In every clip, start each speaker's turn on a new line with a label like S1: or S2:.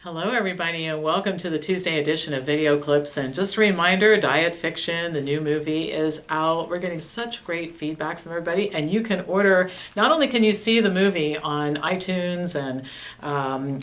S1: Hello everybody and welcome to the Tuesday edition of Video Clips. And just a reminder, Diet Fiction, the new movie, is out. We're getting such great feedback from everybody, and you can order, not only can you see the movie on iTunes and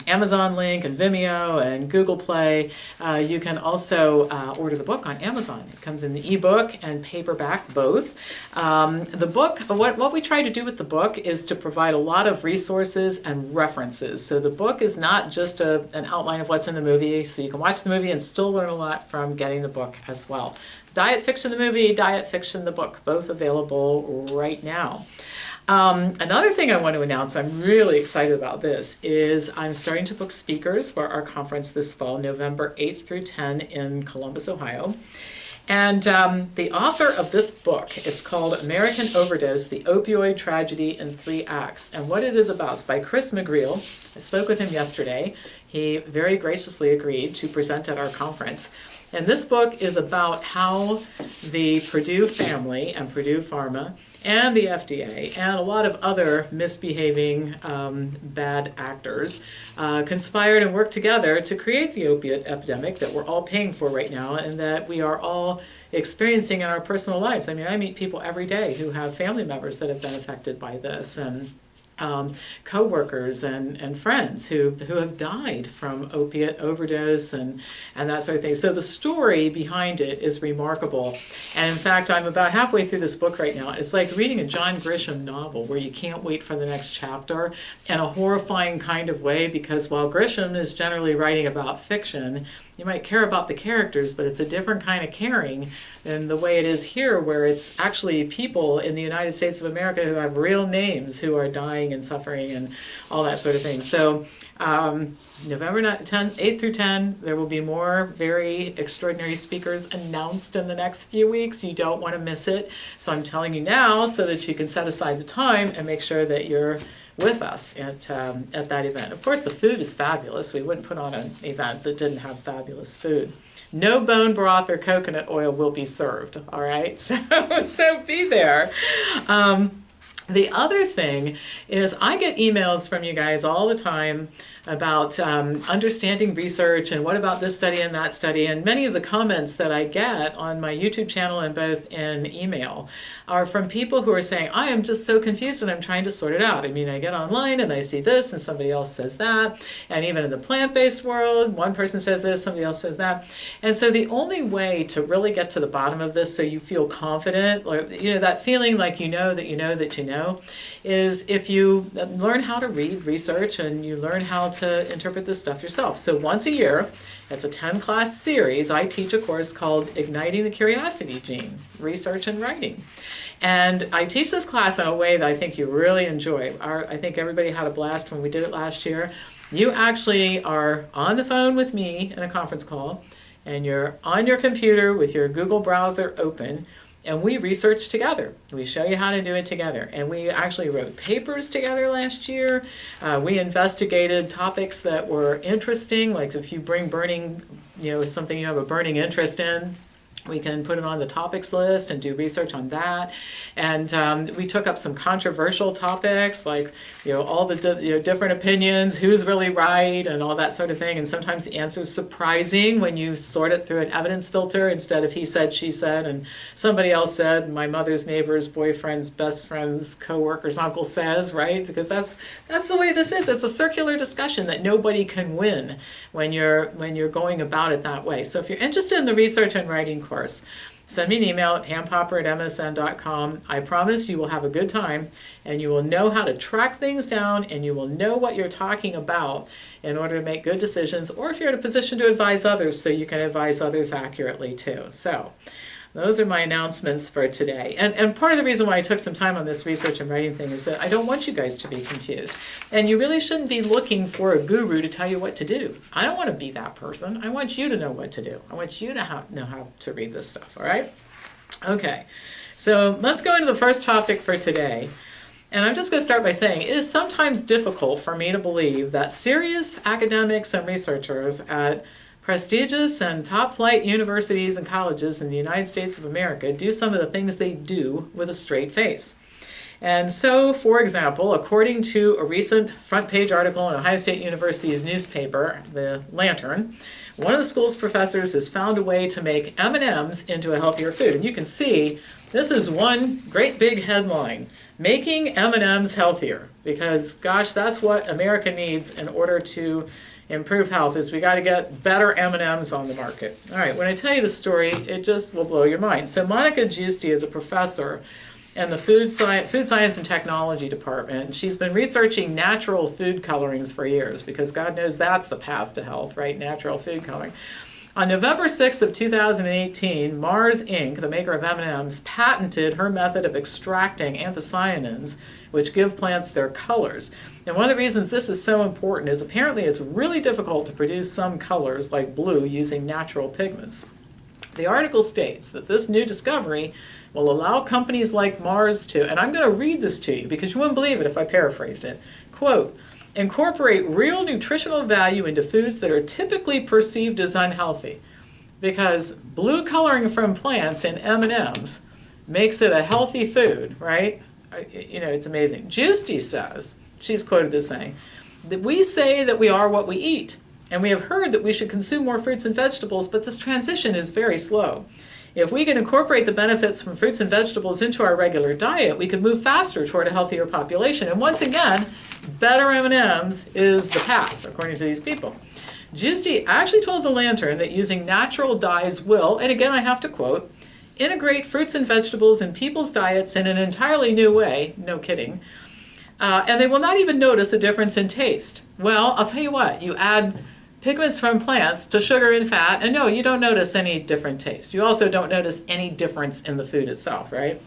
S1: Amazon Link and Vimeo and Google Play, you can also order the book on Amazon. It comes in the ebook and paperback both. The book, what we try to do with the book is to provide a lot of resources and references. So the book is not just an outline of what's in the movie, so you can watch the movie and still learn a lot from getting the book as well. Diet Fiction the movie, Diet Fiction the book, both available right now. Another thing I want to announce, I'm really excited about this, is I'm starting to book speakers for our conference this fall, November 8th through 10 in Columbus, Ohio. And the author of this book, it's called American Overdose, The Opioid Tragedy in 3 Acts. And what it is about, it's by Chris McGreal. I spoke with him yesterday. He very graciously agreed to present at our conference. And this book is about how the Purdue family and Purdue Pharma and the FDA and a lot of other misbehaving bad actors conspired and worked together to create the opiate epidemic that we're all paying for right now and that we are all experiencing in our personal lives. I mean, I meet people every day who have family members that have been affected by this, and co-workers and friends who have died from opiate overdose and that sort of thing. So the story behind it is remarkable. And in fact, I'm about halfway through this book right now. It's like reading a John Grisham novel where you can't wait for the next chapter in a horrifying kind of way, because while Grisham is generally writing about fiction, you might care about the characters, but it's a different kind of caring than the way it is here, where it's actually people in the United States of America who have real names who are dying and suffering and all that sort of thing. So November 8th through 10, there will be more very extraordinary speakers announced in the next few weeks. You don't want to miss it. So I'm telling you now so that you can set aside the time and make sure that you're with us at that event. Of course, the food is fabulous. We wouldn't put on an event that didn't have fabulous food. No bone broth or coconut oil will be served, all right? So be there. The other thing is I get emails from you guys all the time about understanding research and what about this study and that study, and many of the comments that I get on my YouTube channel and both in email are from people who are saying, I am just so confused and I'm trying to sort it out. I mean, I get online and I see this and somebody else says that, and even in the plant-based world, one person says this, somebody else says that. And so the only way to really get to the bottom of this so you feel confident, or that feeling like you know that you know that you know, is if you learn how to read research and you learn how to interpret this stuff yourself. So once a year, it's a 10-class series, I teach a course called Igniting the Curiosity Gene, Research and Writing. And I teach this class in a way that I think you really enjoy. I think everybody had a blast when we did it last year. You actually are on the phone with me in a conference call, and you're on your computer with your Google browser open, and we research together. We show you how to do it together. And we actually wrote papers together last year. We investigated topics that were interesting, like if you bring burning, something you have a burning interest in, we can put it on the topics list and do research on that. And we took up some controversial topics, like all the different opinions, who's really right, and all that sort of thing. And sometimes the answer is surprising when you sort it through an evidence filter instead of he said, she said, and somebody else said, my mother's neighbor's boyfriend's best friend's co-worker's uncle says, right? Because that's the way this is. It's a circular discussion that nobody can win when you're going about it that way. So if you're interested in the research and writing course, send me an email at pampopper@msn.com. I promise you will have a good time, and you will know how to track things down, and you will know what you're talking about in order to make good decisions, or if you're in a position to advise others, so you can advise others accurately too. So those are my announcements for today. And part of the reason why I took some time on this research and writing thing is that I don't want you guys to be confused. And you really shouldn't be looking for a guru to tell you what to do. I don't want to be that person. I want you to know what to do. I want you to know how to read this stuff, all right? Okay, so let's go into the first topic for today. And I'm just going to start by saying it is sometimes difficult for me to believe that serious academics and researchers at prestigious and top-flight universities and colleges in the United States of America do some of the things they do with a straight face. And so, for example, according to a recent front page article in Ohio State University's newspaper, The Lantern, one of the school's professors has found a way to make M&Ms into a healthier food. And you can see this is one great big headline, making M&Ms healthier, because gosh, that's what America needs in order to improve health, is we got to get better M&Ms on the market. All right, when I tell you the story, it just will blow your mind. So Monica Giusti is a professor in the Food Science and Technology Department. She's been researching natural food colorings for years, because God knows that's the path to health, right? Natural food coloring. On November 6th of 2018, Mars Inc., the maker of M&Ms, patented her method of extracting anthocyanins, which give plants their colors. And one of the reasons this is so important is apparently it's really difficult to produce some colors, like blue, using natural pigments. The article states that this new discovery will allow companies like Mars to, and I'm going to read this to you because you wouldn't believe it if I paraphrased it, quote, incorporate real nutritional value into foods that are typically perceived as unhealthy. Because blue coloring from plants in M&Ms makes it a healthy food, right? You know, it's amazing. Giusti says, she's quoted as saying, that we say that we are what we eat, and we have heard that we should consume more fruits and vegetables, but this transition is very slow. If we can incorporate the benefits from fruits and vegetables into our regular diet, we could move faster toward a healthier population. And once again, better M&Ms is the path, according to these people. Giusti actually told The Lantern that using natural dyes will, and again I have to quote, integrate fruits and vegetables in people's diets in an entirely new way, no kidding, and they will not even notice a difference in taste. Well, I'll tell you what, you add pigments from plants to sugar and fat, and no, you don't notice any different taste. You also don't notice any difference in the food itself, right?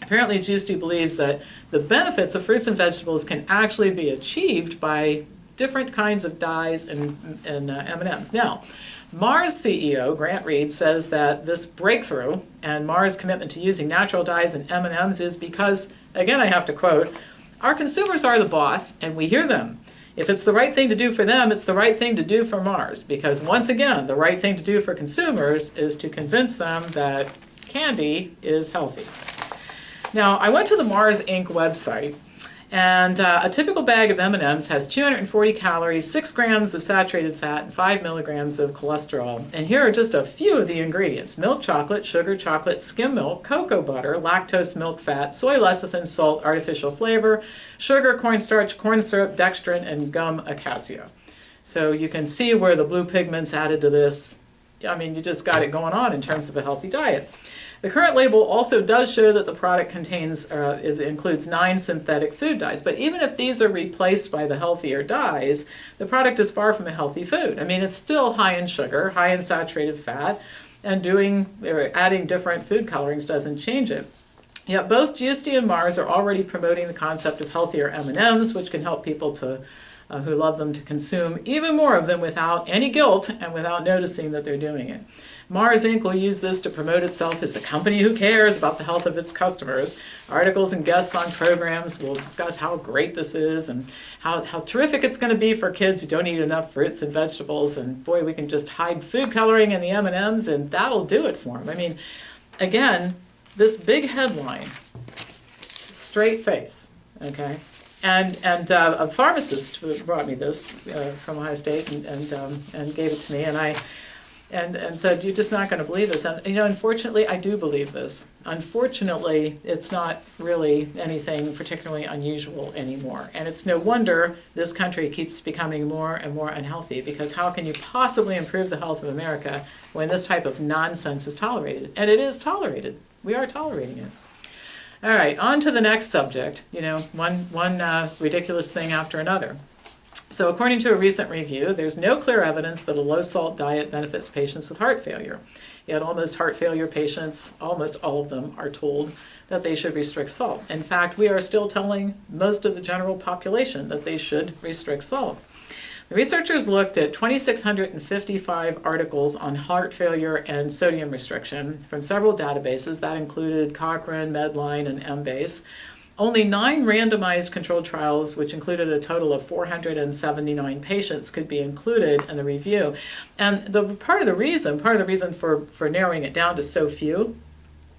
S1: Apparently, Giusti believes that the benefits of fruits and vegetables can actually be achieved by different kinds of dyes and M&Ms. Now, Mars CEO Grant Reed says that this breakthrough and Mars' commitment to using natural dyes and M&Ms is because, again, I have to quote, our consumers are the boss, and we hear them. If it's the right thing to do for them, it's the right thing to do for Mars, because once again, the right thing to do for consumers is to convince them that candy is healthy. Now, I went to the Mars Inc. website, and a typical bag of M&Ms has 240 calories, 6 grams of saturated fat, and 5 milligrams of cholesterol. And here are just a few of the ingredients: milk chocolate, sugar chocolate, skim milk, cocoa butter, lactose milk fat, soy lecithin, salt, artificial flavor, sugar, cornstarch, corn syrup, dextrin, and gum acacia. So you can see where the blue pigment's added to this. I mean, you just got it going on in terms of a healthy diet. The current label also does show that the product includes 9 synthetic food dyes, but even if these are replaced by the healthier dyes, the product is far from a healthy food. I mean, it's still high in sugar, high in saturated fat, and adding different food colorings doesn't change it. Yet both Giusti and Mars are already promoting the concept of healthier M&Ms, which can help people who love them to consume even more of them without any guilt and without noticing that they're doing it. Mars Inc. will use this to promote itself as the company who cares about the health of its customers. Articles and guests on programs will discuss how great this is and how terrific it's going to be for kids who don't eat enough fruits and vegetables. And boy, we can just hide food coloring in the M&Ms and that'll do it for them. I mean, again, this big headline, straight face, okay? And a pharmacist who brought me this from Ohio State and gave it to me, and said, you're just not going to believe this. And, you know, unfortunately, I do believe this. Unfortunately, it's not really anything particularly unusual anymore. And it's no wonder this country keeps becoming more and more unhealthy, because how can you possibly improve the health of America when this type of nonsense is tolerated? And it is tolerated. We are tolerating it. All right, on to the next subject. You know, one ridiculous thing after another. So according to a recent review, there's no clear evidence that a low-salt diet benefits patients with heart failure. Yet almost heart failure patients, almost all of them, are told that they should restrict salt. In fact, we are still telling most of the general population that they should restrict salt. The researchers looked at 2,655 articles on heart failure and sodium restriction from several databases. That included Cochrane, Medline, and Embase. Only 9 randomized controlled trials, which included a total of 479 patients, could be included in the review. And part of the reason for narrowing it down to so few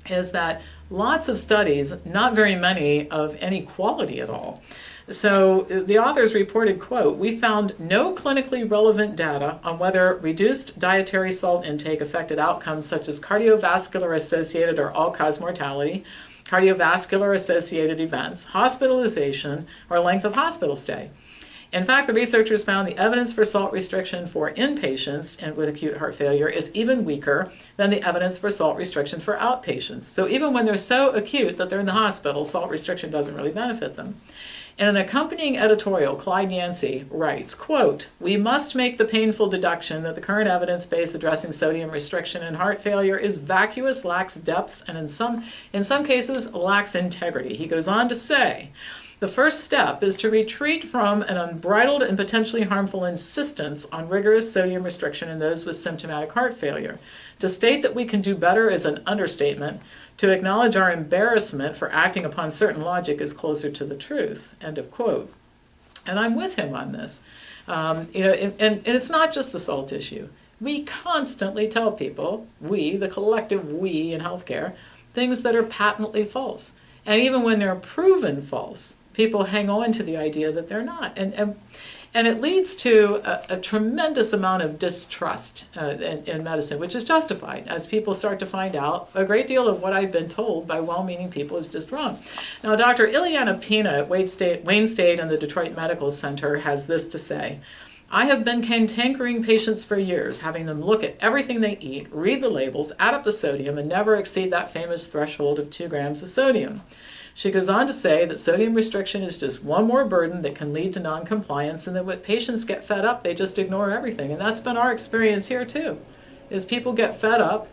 S1: is that Lots of studies, not very many of any quality at all. So the authors reported, quote, "We found no clinically relevant data on whether reduced dietary salt intake affected outcomes such as cardiovascular associated or all-cause mortality, cardiovascular associated events, hospitalization, or length of hospital stay. In fact, the researchers found the evidence for salt restriction for inpatients and with acute heart failure is even weaker than the evidence for salt restriction for outpatients. So even when they're so acute that they're in the hospital, salt restriction doesn't really benefit them." In an accompanying editorial, Clyde Yancey writes, quote, "We must make the painful deduction that the current evidence base addressing sodium restriction in heart failure is vacuous, lacks depth, and in some cases lacks integrity." He goes on to say, "The first step is to retreat from an unbridled and potentially harmful insistence on rigorous sodium restriction in those with symptomatic heart failure. To state that we can do better is an understatement. To acknowledge our embarrassment for acting upon certain logic is closer to the truth." End of quote. And I'm with him on this. And it's not just the salt issue. We constantly tell people, the collective we in healthcare, things that are patently false. And even when they're proven false, people hang on to the idea that they're not. And it leads to a tremendous amount of distrust in medicine, which is justified, as people start to find out a great deal of what I've been told by well-meaning people is just wrong. Now, Dr. Ileana Pina at Wayne State and the Detroit Medical Center has this to say: "I have been cantankerous patients for years, having them look at everything they eat, read the labels, add up the sodium, and never exceed that famous threshold of 2 grams of sodium." She goes on to say that sodium restriction is just one more burden that can lead to noncompliance, and that when patients get fed up, they just ignore everything. And that's been our experience here too, is people get fed up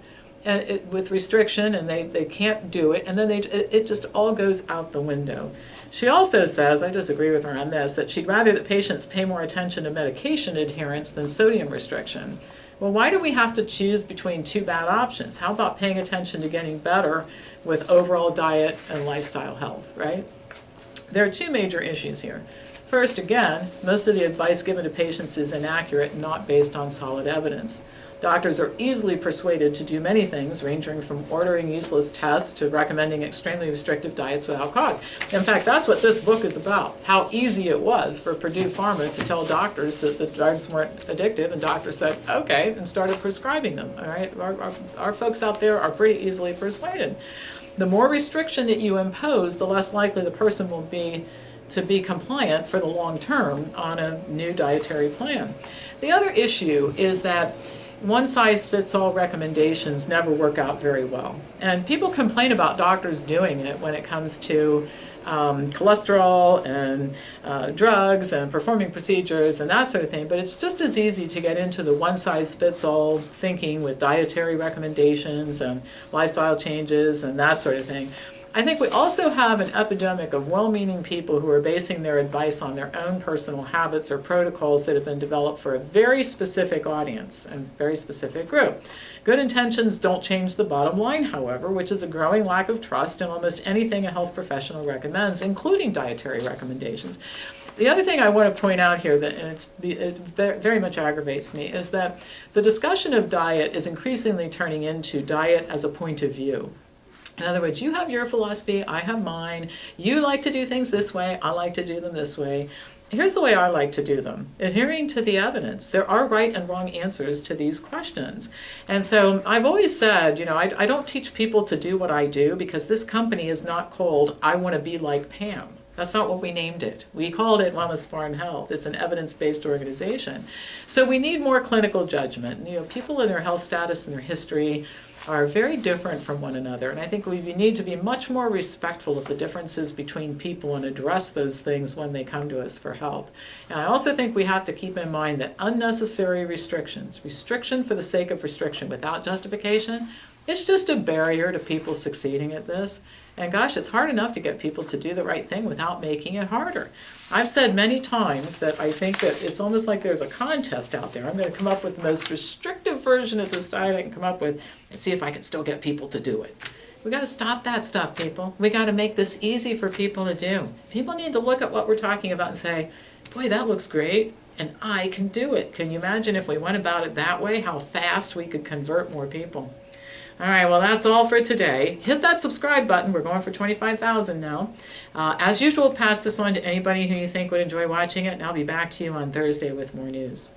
S1: with restriction and they can't do it, and then it just all goes out the window. She also says, I disagree with her on this, that she'd rather that patients pay more attention to medication adherence than sodium restriction. Well, why do we have to choose between two bad options? How about paying attention to getting better with overall diet and lifestyle health, right? There are two major issues here. First, again, most of the advice given to patients is inaccurate and not based on solid evidence. Doctors are easily persuaded to do many things, ranging from ordering useless tests to recommending extremely restrictive diets without cause. In fact, that's what this book is about, how easy it was for Purdue Pharma to tell doctors that the drugs weren't addictive, and doctors said, okay, and started prescribing them. All right, our folks out there are pretty easily persuaded. The more restriction that you impose, the less likely the person will be to be compliant for the long term on a new dietary plan. The other issue is that one-size-fits-all recommendations never work out very well. And people complain about doctors doing it when it comes to cholesterol and drugs and performing procedures and that sort of thing, but it's just as easy to get into the one-size-fits-all thinking with dietary recommendations and lifestyle changes and that sort of thing. I think we also have an epidemic of well-meaning people who are basing their advice on their own personal habits or protocols that have been developed for a very specific audience and very specific group. Good intentions don't change the bottom line, however, which is a growing lack of trust in almost anything a health professional recommends, including dietary recommendations. The other thing I want to point out here, that it very much aggravates me, is that the discussion of diet is increasingly turning into diet as a point of view. In other words, you have your philosophy, I have mine. You like to do things this way, I like to do them this way. Here's the way I like to do them. Adhering to the evidence, there are right and wrong answers to these questions. And so I've always said, I don't teach people to do what I do, because this company is not called I Want to Be Like Pam. That's not what we named it. We called it Wellness Farm Health. It's an evidence-based organization. So we need more clinical judgment. People in their health status and their history are very different from one another, and I think we need to be much more respectful of the differences between people and address those things when they come to us for help. And I also think we have to keep in mind that unnecessary restriction for the sake of restriction without justification, it's just a barrier to people succeeding at this. And gosh, it's hard enough to get people to do the right thing without making it harder. I've said many times that I think that it's almost like there's a contest out there. I'm going to come up with the most restrictive version of this diet I can come up with and see if I can still get people to do it. We got to stop that stuff, people. We got to make this easy for people to do. People need to look at what we're talking about and say, boy, that looks great, and I can do it. Can you imagine if we went about it that way, how fast we could convert more people? All right, well, that's all for today. Hit that subscribe button. We're going for 25,000 now. As usual, pass this on to anybody who you think would enjoy watching it, and I'll be back to you on Thursday with more news.